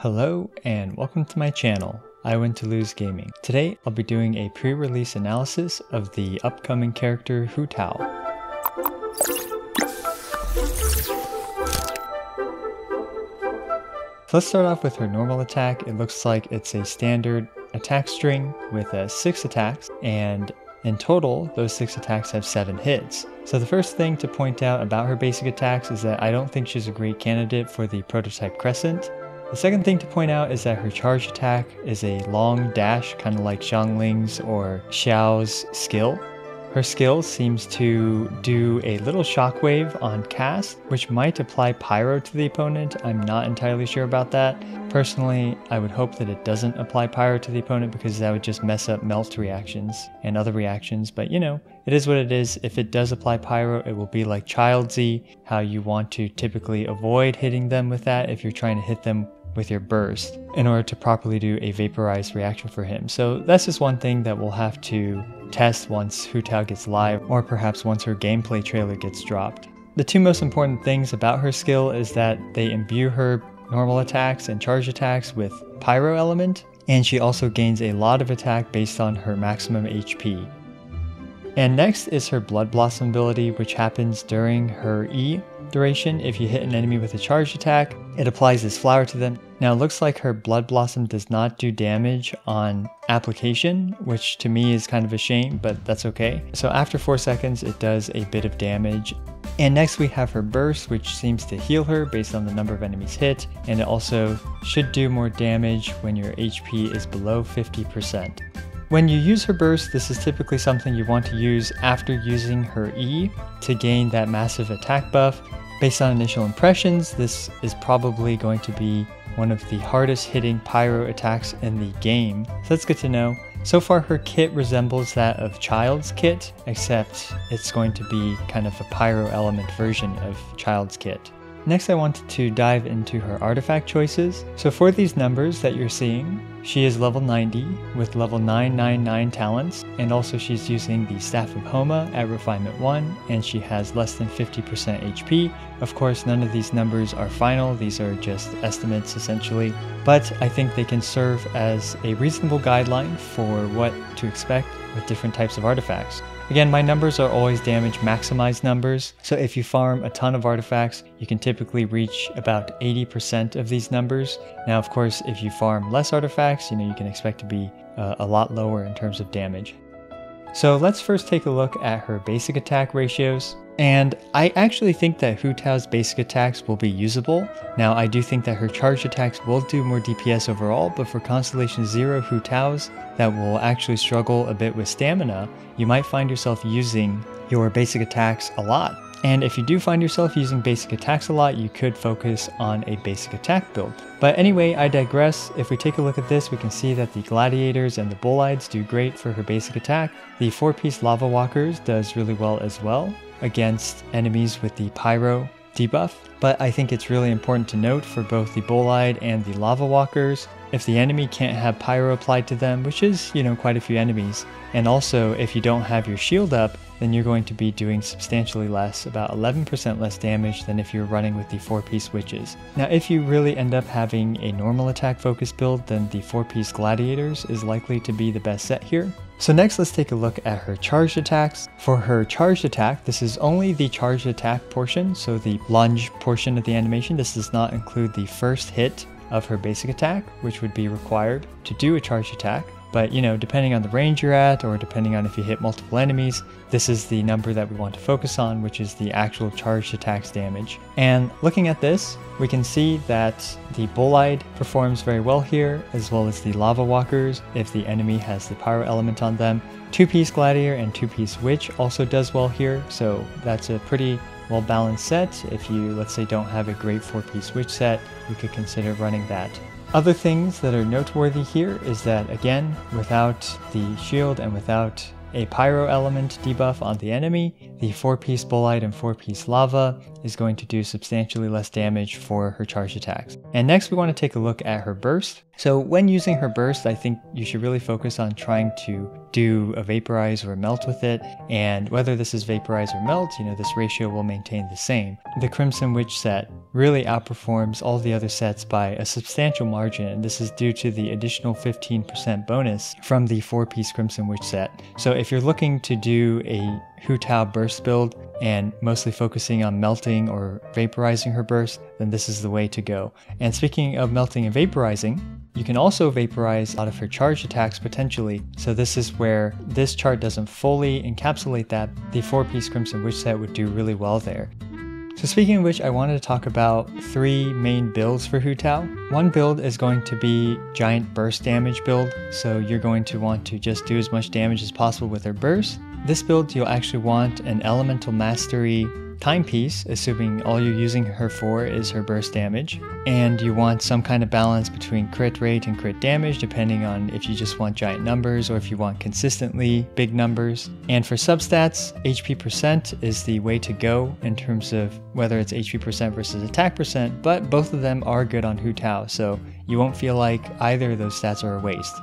Hello and welcome to my channel, I Win to Lose Gaming. Today I'll be doing a pre-release analysis of the upcoming character Hutao. So let's start off with her normal attack. It looks like it's a standard attack string with 6 attacks, and in total those 6 attacks have 7 hits. So the first thing to point out about her basic attacks is that I don't think she's a great candidate for the prototype Crescent. The second thing to point out is that her charge attack is a long dash, kind of like Xiangling's or Xiao's skill. Her skill seems to do a little shockwave on cast, which might apply pyro to the opponent. I'm not entirely sure about that. Personally, I would hope that it doesn't apply pyro to the opponent because that would just mess up melt reactions and other reactions, but you know, it is what it is. If it does apply pyro, it will be like Child Z, how you want to typically avoid hitting them with that if you're trying to hit them with your burst in order to properly do a vaporized reaction for him. So that's just one thing that we'll have to test once Hutao gets live, or perhaps once her gameplay trailer gets dropped. The two most important things about her skill is that they imbue her normal attacks and charge attacks with pyro element, and she also gains a lot of attack based on her maximum HP. And next is her Blood Blossom ability, which happens during her E duration. If you hit an enemy with a charged attack, it applies this flower to them. Now it looks like her Blood Blossom does not do damage on application, which to me is kind of a shame, but that's okay. So after 4 seconds, it does a bit of damage. And next we have her burst, which seems to heal her based on the number of enemies hit, and it also should do more damage when your HP is below 50%. When you use her burst, this is typically something you want to use after using her E to gain that massive attack buff. Based on initial impressions, this is probably going to be one of the hardest hitting pyro attacks in the game, so that's good to know. So far her kit resembles that of Child's kit, except it's going to be kind of a pyro element version of Child's kit. Next I wanted to dive into her artifact choices. So for these numbers that you're seeing, she is level 90 with level 999 talents, and also she's using the Staff of Homa at Refinement 1, and she has less than 50% HP. Of course, none of these numbers are final, these are just estimates essentially, but I think they can serve as a reasonable guideline for what to expect with different types of artifacts. Again, my numbers are always damage maximized numbers, so if you farm a ton of artifacts, you can typically reach about 80% of these numbers. Now, of course, if you farm less artifacts, you can expect to be a lot lower in terms of damage. So let's first take a look at her basic attack ratios. And I actually think that Hutao's basic attacks will be usable. Now, I do think that her charged attacks will do more DPS overall, but for Constellation 0 Hutao's that will actually struggle a bit with stamina, you might find yourself using your basic attacks a lot. And if you do find yourself using basic attacks a lot, you could focus on a basic attack build. But anyway, I digress. If we take a look at this, we can see that the Gladiators and the Bolides do great for her basic attack. The 4-piece Lava Walkers does really well as well against enemies with the Pyro debuff. But I think it's really important to note for both the Bolide and the Lava Walkers, if the enemy can't have Pyro applied to them, which is, quite a few enemies, and also if you don't have your shield up, then you're going to be doing substantially less, about 11% less damage than if you're running with the 4-piece Witches. Now, if you really end up having a normal attack focus build, then the 4-piece Gladiators is likely to be the best set here. So next, let's take a look at her charged attacks. For her charged attack, this is only the charged attack portion, so the lunge portion of the animation. This does not include the first hit of her basic attack, which would be required to do a charged attack. But depending on the range you're at, or depending on if you hit multiple enemies, this is the number that we want to focus on, which is the actual charged attacks damage. And looking at this, we can see that the Bolide performs very well here, as well as the Lava Walkers if the enemy has the Pyro element on them. 2-piece Gladiator and 2-piece Witch also does well here, so that's a pretty well balanced set. If you, let's say, don't have a great 4-piece Witch set, you could consider running that. Other things that are noteworthy here is that, again, without the shield and without a Pyro element debuff on the enemy, the 4-piece Bolide and 4-piece Lava is going to do substantially less damage for her charged attacks. And next we want to take a look at her burst. So when using her burst, I think you should really focus on trying to do a vaporize or a melt with it, and whether this is vaporize or melt, this ratio will maintain the same. The Crimson Witch set really outperforms all the other sets by a substantial margin, and this is due to the additional 15% bonus from the 4-piece Crimson Witch set. So if you're looking to do a Hutao burst build and mostly focusing on melting or vaporizing her burst, then this is the way to go. And speaking of melting and vaporizing, you can also vaporize a lot of her charged attacks potentially. So this is where this chart doesn't fully encapsulate that. The 4-piece Crimson Witch set would do really well there. So speaking of which, I wanted to talk about 3 main builds for Hutao. One build is going to be giant burst damage build. So you're going to want to just do as much damage as possible with her burst. This build, you'll actually want an Elemental Mastery timepiece, assuming all you're using her for is her burst damage. And you want some kind of balance between crit rate and crit damage, depending on if you just want giant numbers or if you want consistently big numbers. And for substats, HP percent is the way to go in terms of whether it's HP percent versus attack percent, but both of them are good on Hutao, so you won't feel like either of those stats are a waste.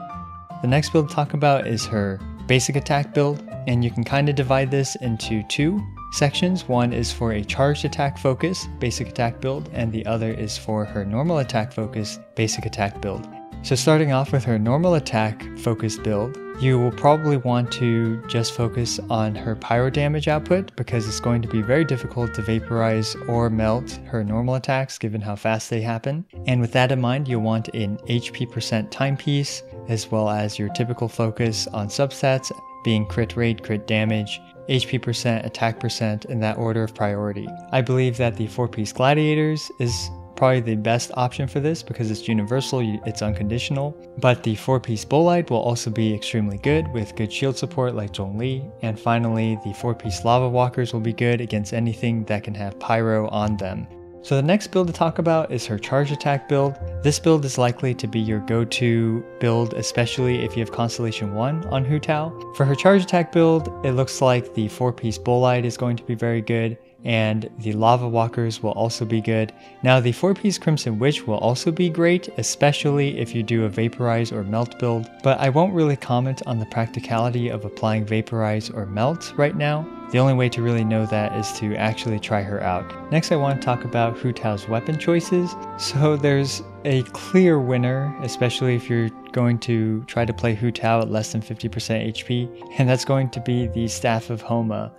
The next build to talk about is her basic attack build, and you can kind of divide this into 2 sections. One is for a charged attack focus, basic attack build, and the other is for her normal attack focus, basic attack build. So starting off with her normal attack focused build, you will probably want to just focus on her pyro damage output because it's going to be very difficult to vaporize or melt her normal attacks given how fast they happen. And with that in mind, you'll want an HP percent timepiece as well as your typical focus on substats being crit rate, crit damage, HP percent, attack percent in that order of priority. I believe that the 4-piece Gladiators is probably the best option for this because it's universal, it's unconditional. But the 4-piece Bolide will also be extremely good with good shield support like Zhongli. And finally, the 4-piece Lava Walkers will be good against anything that can have pyro on them. So the next build to talk about is her charge attack build. This build is likely to be your go-to build, especially if you have Constellation 1 on Hutao. For her charge attack build, it looks like the 4-piece Bolide is going to be very good, and the Lava Walkers will also be good. Now the 4-piece Crimson Witch will also be great, especially if you do a Vaporize or Melt build, but I won't really comment on the practicality of applying Vaporize or Melt right now. The only way to really know that is to actually try her out. Next I want to talk about Hutao's weapon choices. So there's a clear winner, especially if you're going to try to play Hutao at less than 50% HP, and that's going to be the Staff of Homa.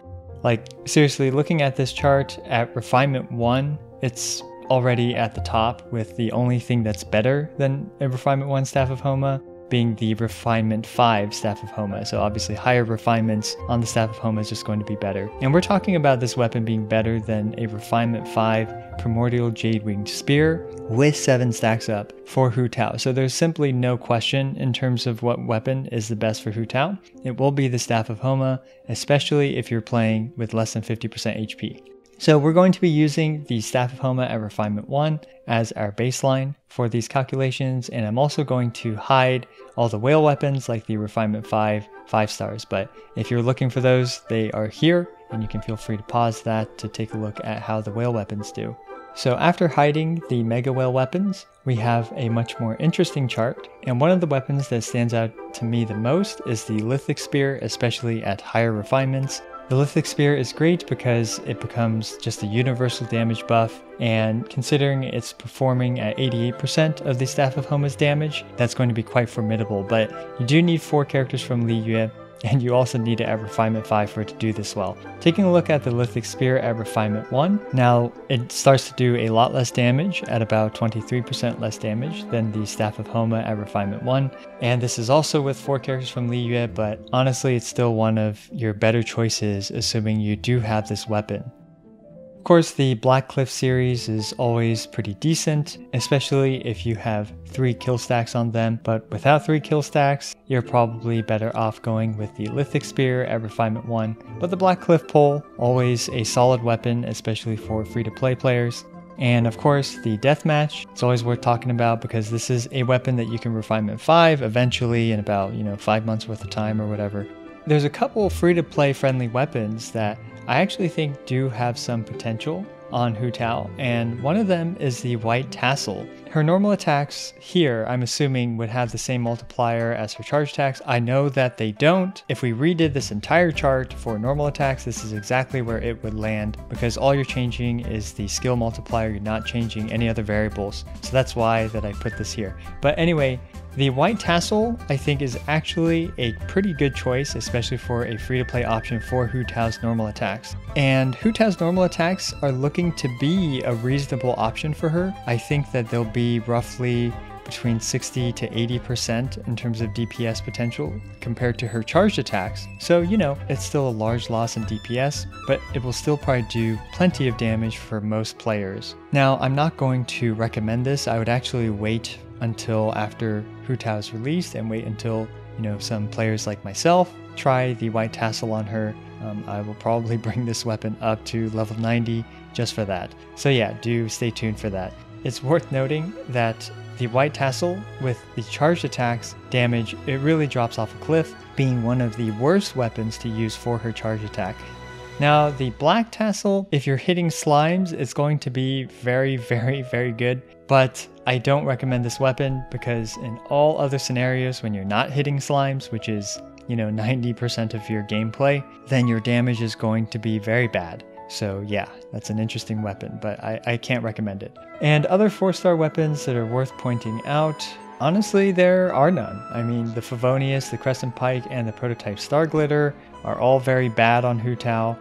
Like, seriously, looking at this chart at Refinement 1, it's already at the top, with the only thing that's better than a Refinement 1 Staff of Homa being the Refinement 5 Staff of Homa. So obviously higher refinements on the Staff of Homa is just going to be better. And we're talking about this weapon being better than a Refinement 5 Primordial Jade Winged Spear with 7 stacks up for Hutao. So there's simply no question in terms of what weapon is the best for Hutao. It will be the Staff of Homa, especially if you're playing with less than 50% HP. So we're going to be using the Staff of Homa at Refinement 1 as our baseline for these calculations, and I'm also going to hide all the whale weapons like the Refinement 5 stars, but if you're looking for those, they are here, and you can feel free to pause that to take a look at how the whale weapons do. So after hiding the Mega Whale weapons, we have a much more interesting chart, and one of the weapons that stands out to me the most is the Lithic Spear, especially at higher refinements. The Lithic Spear is great because it becomes just a universal damage buff, and considering it's performing at 88% of the Staff of Homa's damage, that's going to be quite formidable, but you do need 4 characters from Li Yue, and you also need it at Refinement 5 for it to do this well. Taking a look at the Lithic Spear at Refinement 1, now it starts to do a lot less damage at about 23% less damage than the Staff of Homa at Refinement 1, and this is also with 4 characters from Li Yue, but honestly it's still one of your better choices assuming you do have this weapon. Of course, the Black Cliff series is always pretty decent, especially if you have 3 kill stacks on them, but without 3 kill stacks, you're probably better off going with the Lithic Spear at Refinement 1. But the Black Cliff pole, always a solid weapon, especially for free-to-play players. And of course, the Deathmatch, it's always worth talking about because this is a weapon that you can Refinement 5 eventually in about, 5 months worth of time or whatever. There's a couple free-to-play friendly weapons that I actually think do have some potential on Hutao, and one of them is the white tassel. Her normal attacks here, I'm assuming, would have the same multiplier as her charge attacks. I know that they don't. If we redid this entire chart for normal attacks, this is exactly where it would land, because all you're changing is the skill multiplier. You're not changing any other variables. So that's why that I put this here. But anyway, the white tassel, I think, is actually a pretty good choice, especially for a free-to-play option for Hutao's normal attacks. And Hutao's normal attacks are looking to be a reasonable option for her. I think that they'll be roughly between 60 to 80% in terms of DPS potential compared to her charged attacks. So, you know, it's still a large loss in DPS, but it will still probably do plenty of damage for most players. Now, I'm not going to recommend this. I would actually wait until after Hutao is released and wait until, you know, some players like myself try the white tassel on her. I will probably bring this weapon up to level 90 just for that. So yeah, do stay tuned for that. It's worth noting that the white tassel with the charged attacks damage, it really drops off a cliff, being one of the worst weapons to use for her charge attack. Now, the black tassel, if you're hitting slimes, it's going to be very, very, very good. But I don't recommend this weapon because in all other scenarios, when you're not hitting slimes, which is, you know, 90% of your gameplay, then your damage is going to be very bad. So yeah, that's an interesting weapon, but I can't recommend it. And other 4-star weapons that are worth pointing out, honestly, there are none. I mean, the Favonius, the Crescent Pike, and the Prototype Star Glitter are all very bad on Hutao.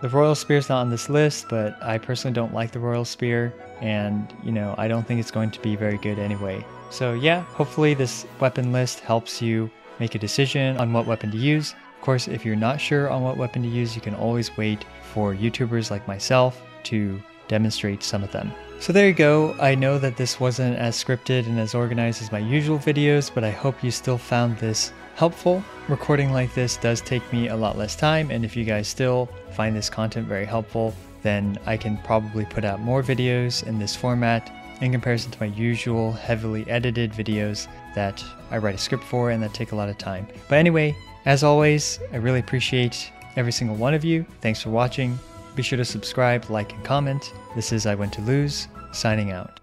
The Royal Spear's not on this list, but I personally don't like the Royal Spear, and, you know, I don't think it's going to be very good anyway. So yeah, hopefully this weapon list helps you make a decision on what weapon to use. Of course, if you're not sure on what weapon to use, you can always wait for YouTubers like myself to demonstrate some of them. So there you go. I know that this wasn't as scripted and as organized as my usual videos, but I hope you still found this helpful. Recording like this does take me a lot less time, and if you guys still find this content very helpful, then I can probably put out more videos in this format in comparison to my usual heavily edited videos that I write a script for and that take a lot of time. But anyway, as always, I really appreciate every single one of you. Thanks for watching. Be sure to subscribe, like, and comment. This is I Went to Lose, signing out.